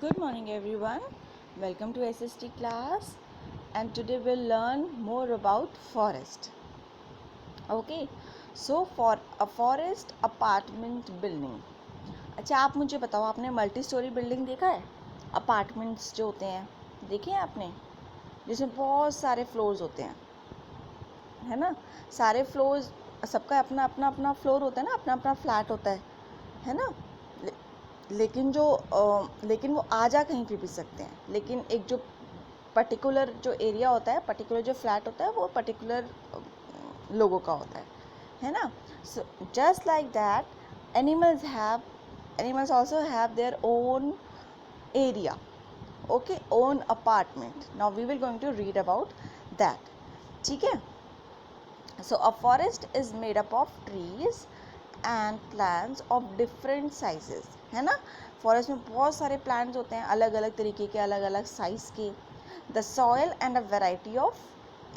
Good morning everyone. Welcome to SST class and today we'll learn more about forest. Okay. So for a forest apartment building. अच्छा आप मुझे बताओ आपने multi storey building देखा है? Apartments जो होते हैं देखे हैं आपने? जिसमें बहुत सारे फ्लोर्स होते हैं, है ना? सारे फ्लोर्स सबका अपना अपना अपना फ्लोर होता है ना, अपना अपना फ्लैट होता है ना? लेकिन वो आ जा कहीं पे भी सकते हैं, लेकिन एक जो पर्टिकुलर जो एरिया होता है, पर्टिकुलर जो फ्लैट होता है वो पर्टिकुलर लोगों का होता है ना? So just like that animals also have their own area, okay, own apartment. Now we will going to read about that. ठीक है. So a forest is made up of trees and plants of different sizes, है ना? Forest में बहुत सारे plants होते हैं, अलग अलग तरीके के, अलग अलग साइज़ के. The soil and a variety of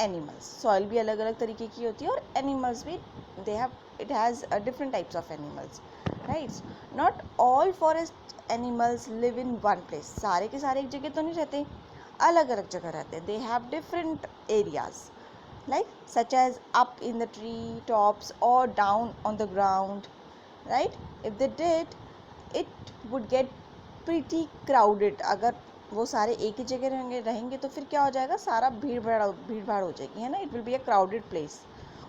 animals, soil भी अलग अलग तरीके की होती है और एनिमल्स भी, they have it has different types of animals, right? Not all forest animals live in one place, सारे के सारे एक जगह तो नहीं रहते, अलग अलग जगह रहते हैं. They have different areas, like such as up in the tree tops or down on the ground, right? If they did, it would get pretty crowded. अगर वो सारे एक ही जगह रहेंगे तो फिर क्या हो जाएगा, सारा भीड़ भाड़ हो जाएगी, है ना? It will be a crowded place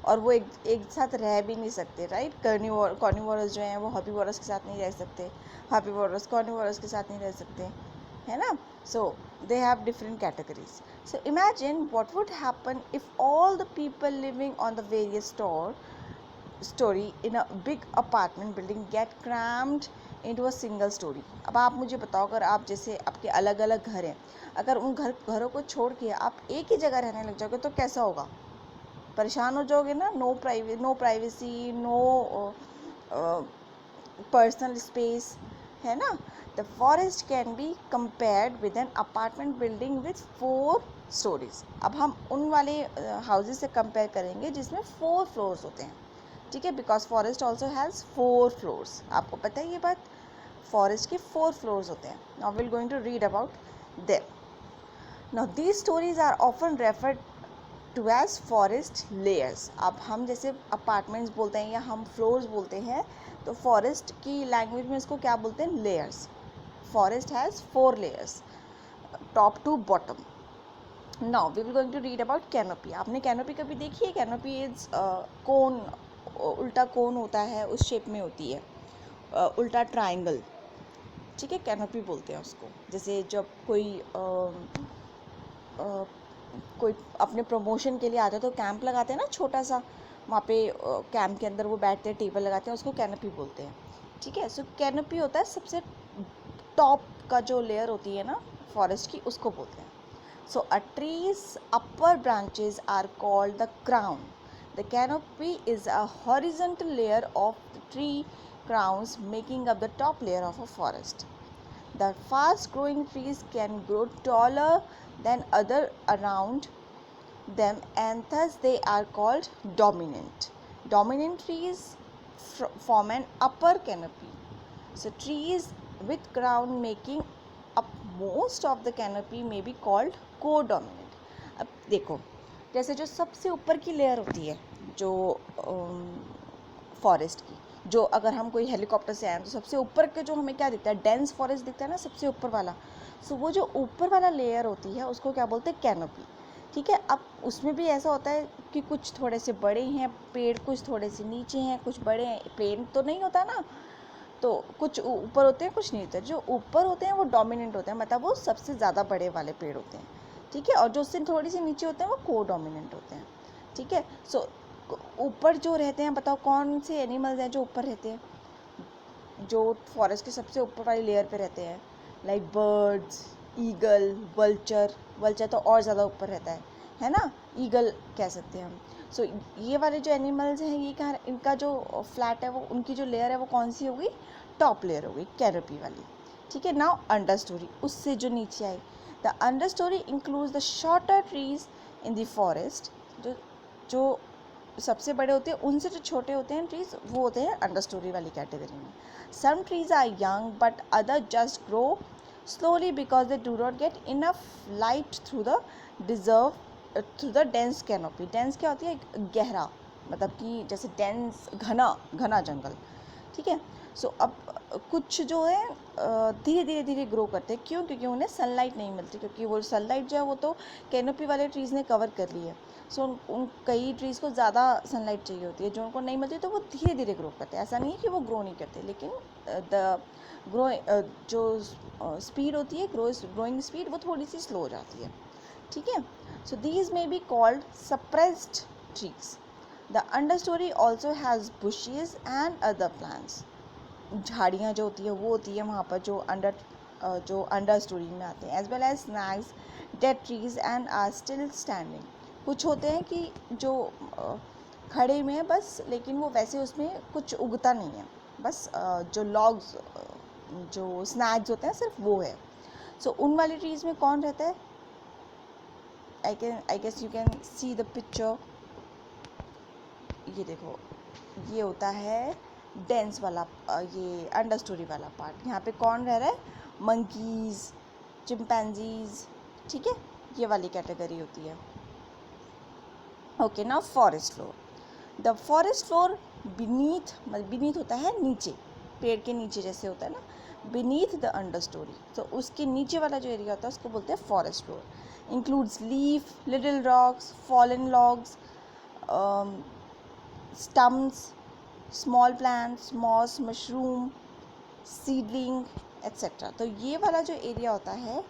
और वो एक साथ रह भी नहीं सकते, राइट? कार्निवोरस जो हैं वो हर्बीवोरस के साथ नहीं रह सकते, हर्बीवोरस कार्निवोरस के साथ नहीं रह सकते, है ना? So they have different categories. So imagine what would happen if all the people living on the various story in a big apartment building get crammed into a single story. अब आप मुझे बताओ, अगर आप जैसे आपके अलग अलग घर हैं, अगर उन घरों को छोड़ के आप एक ही जगह रहने लग जाओगे तो कैसा होगा? परेशान हो जाओगे ना. No privacy, no personal space, है ना? The forest can be compared with an apartment building with 4 stories. अब हम उन वाले हाउसेज से कंपेयर करेंगे जिसमें 4 फ्लोर्स होते हैं, ठीक है? Because forest also has 4 floors. आपको पता है ये बात? फॉरेस्ट के 4 फ्लोर्स होते हैं. Now will going to read about them. Now these stories are often referred to as forest layers. अब हम जैसे अपार्टमेंट्स बोलते हैं या हम फ्लोर्स बोलते हैं, तो फॉरेस्ट की लैंग्वेज में इसको क्या बोलते हैं? Layers. Forest has 4 layers, top to bottom. Now we will going to read about canopy. आपने कैनोपी कभी देखी है? कैनोपी इज कोन, उल्टा कोन होता है, उस शेप में होती है, उल्टा ट्राइंगल, ठीक है? कैनोपी बोलते हैं उसको. जैसे जब कोई अपने प्रमोशन के लिए आता है तो कैंप लगाते हैं ना छोटा सा, वहाँ पे कैंप के अंदर वो बैठते हैं, टेबल लगाते हैं, उसको कैनोपी बोलते हैं, ठीक है? सो कैनोपी होता है सबसे टॉप का जो लेयर होती है ना फॉरेस्ट की, उसको बोलते हैं. So a trees upper branches are called the crown. The canopy is a horizontal layer of the tree crowns making up the top layer of a forest. The fast growing trees can grow taller than other around them and thus they are called dominant. Dominant trees form an upper canopy. So trees with crown making up most of the canopy may be called co-dominant. अब देखो, जैसे जो सबसे ऊपर की layer होती है जो फॉरेस्ट की, जो अगर हम कोई हेलीकॉप्टर से आए तो सबसे ऊपर के जो हमें क्या दिखता है, डेंस फॉरेस्ट दिखता है ना सबसे ऊपर वाला. सो वो जो ऊपर वाला लेयर होती है उसको क्या बोलते हैं? कैनोपी, ठीक है? अब उसमें भी ऐसा होता है कि कुछ थोड़े से बड़े हैं पेड़, कुछ थोड़े से नीचे हैं, कुछ बड़े हैं. प्लेन तो नहीं होता ना, तो कुछ ऊपर होते हैं, कुछ नहीं होते. जो ऊपर होते हैं वो डोमिनेंट होते हैं, मतलब वो सबसे ज़्यादा बड़े वाले पेड़ होते हैं, ठीक है? और जो उससे थोड़ी सी नीचे होते हैं वो को डोमिनेंट होते हैं, ठीक है? सो ऊपर जो रहते हैं, बताओ कौन से एनिमल्स हैं जो ऊपर रहते हैं, जो फॉरेस्ट के सबसे ऊपर वाली लेयर पे रहते हैं? लाइक बर्ड्स, ईगल, वल्चर तो और ज़्यादा ऊपर रहता है ना? ईगल कह सकते हैं हम. सो ये वाले जो एनिमल्स हैं, ये कहाँ, इनका जो फ्लैट है वो, उनकी जो लेयर है वो कौन सी होगी? टॉप लेयर होगी, कैनोपी वाली, ठीक है? नाउ अंडर स्टोरी, उससे जो नीचे आई. The understory includes the shorter trees in the forest. जो जो सबसे बड़े होते हैं उनसे जो छोटे होते हैं ट्रीज, वो होते हैं अंडर स्टोरी वाली कैटेगरी में. Some trees are young but other just grow slowly because they do not get enough light through the dense canopy. dense क्या होती है? गहरा, मतलब कि जैसे dense घना जंगल, ठीक है. सो अब कुछ जो है धीरे धीरे ग्रो करते हैं. क्यों? क्योंकि उन्हें सनलाइट नहीं मिलती, क्योंकि वो सनलाइट जो है वो तो कैनोपी वाले ट्रीज़ ने कवर कर ली है. सो उन कई ट्रीज़ को ज़्यादा सनलाइट चाहिए होती है, जो उनको नहीं मिलती तो वो धीरे धीरे ग्रो करते हैं. ऐसा नहीं है कि वो ग्रो नहीं करते, लेकिन जो स्पीड होती है, ग्रोइंग स्पीड, वो थोड़ी सी स्लो हो जाती है, ठीक है. So these may be called suppressed trees. The under story also has bushes and other plants. झाड़ियाँ जो होती है वो होती है वहाँ पर जो अंडर स्टोरी में आते हैं. As well as snags, dead trees and are still standing. कुछ होते हैं कि जो खड़े में है बस, लेकिन वो वैसे उसमें कुछ उगता नहीं है, बस जो लॉग्स, जो स्नैग्स होते हैं सिर्फ वो है. सो उन वाली ट्रीज़ में कौन रहता है? I guess you can see the picture. ये देखो, ये होता है डेंस वाला, ये अंडर स्टोरी वाला पार्ट. यहाँ पे कौन रह रहा है? मंकीज़, चिंपैंजीज, ठीक है, ये वाली कैटेगरी होती है. Okay, now forest floor. The forest floor beneath होता है नीचे, पेड़ के नीचे जैसे होता है ना, बीनीथ द अंडर स्टोरी. तो उसके नीचे वाला जो एरिया होता है उसको बोलते हैं forest floor. Includes leaf, little rocks, fallen logs, stumps, small plants, moss, mushroom, seedling etcetera. तो ये वाला जो एरिया होता है,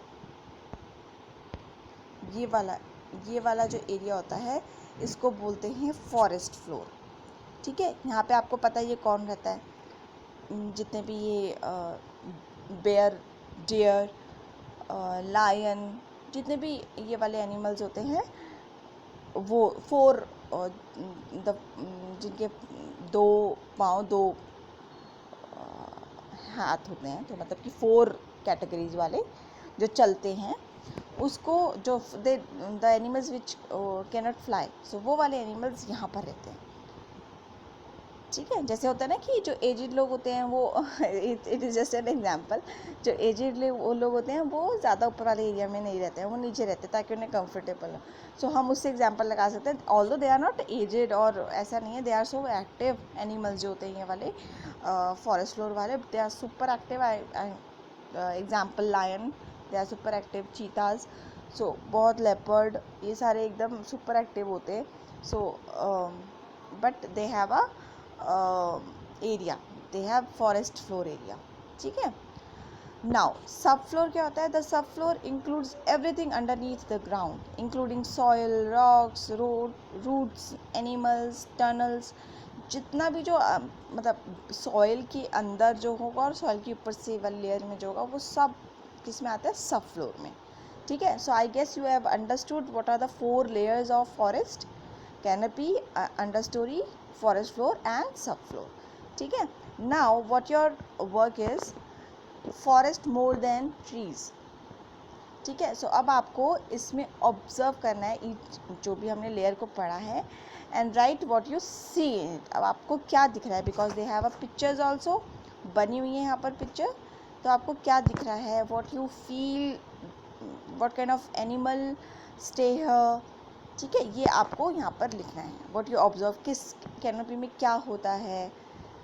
ये वाला जो एरिया होता है इसको बोलते हैं फॉरेस्ट फ्लोर, ठीक है. यहाँ पे आपको पता है ये कौन रहता है? जितने भी ये बेयर, डियर, लायन, जितने भी ये वाले एनिमल्स होते हैं, वो जिनके 2 पाँव 2 हाथ होते हैं, तो मतलब कि 4 कैटेगरीज वाले जो चलते हैं, उसको जो the animals which can not fly, so वो वाले एनिमल्स यहाँ पर रहते हैं, ठीक है. जैसे होता है ना कि जो एजिड लोग होते हैं वो it is just an example. जो एजिड वो लोग होते हैं वो ज़्यादा ऊपर वाले एरिया में नहीं रहते हैं, वो नीचे रहते हैं ताकि उन्हें कंफर्टेबल हो. सो हम उससे एग्जांपल लगा सकते हैं. Although they are not aged, और ऐसा नहीं है, they are so active animals जो होते हैं ये वाले फॉरेस्ट फ्लोर वाले, they are super active. Example lion, they are super active. Cheetahs, so बहुत लेपर्ड, ये सारे एकदम सुपर एक्टिव होते हैं. So but they have a area, they have forest floor area, ठीक है. नाउ सब फ्लोर क्या होता है? The sub floor includes everything underneath the ground, including soil, rocks, roots, animals, tunnels. जितना भी जो मतलब सॉइल के अंदर जो होगा और सॉइल के ऊपर से वाली लेयर में जो होगा, वो सब किस में आता है? सब फ्लोर में, ठीक है. So I guess you have understood what are the 4 layers of forest: canopy, understory, forest floor and subfloor, ठीक है. now what your work is forest more than trees, ठीक है. सो अब आपको इसमें ऑब्जर्व करना है जो भी हमने लेयर को पढ़ा है, and write what you see in it. अब आपको क्या दिख रहा है? Because they have a pictures also, बनी हुई है यहाँ पर पिक्चर. तो आपको क्या दिख रहा है? What you feel, what kind of animal stay here, ठीक है. ये आपको यहाँ पर लिखना है. व्हाट यू ऑब्जर्व, किस कैनोपी में क्या होता है,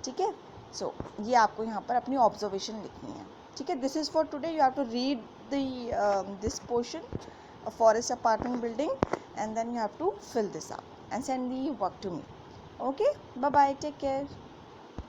ठीक है. सो ये आपको यहाँ पर अपनी ऑब्जर्वेशन लिखनी है, ठीक है. This is for today. You have to read this portion, a forest apartment building, and then you have to fill this up and send the work to me. Okay, bye bye, take care.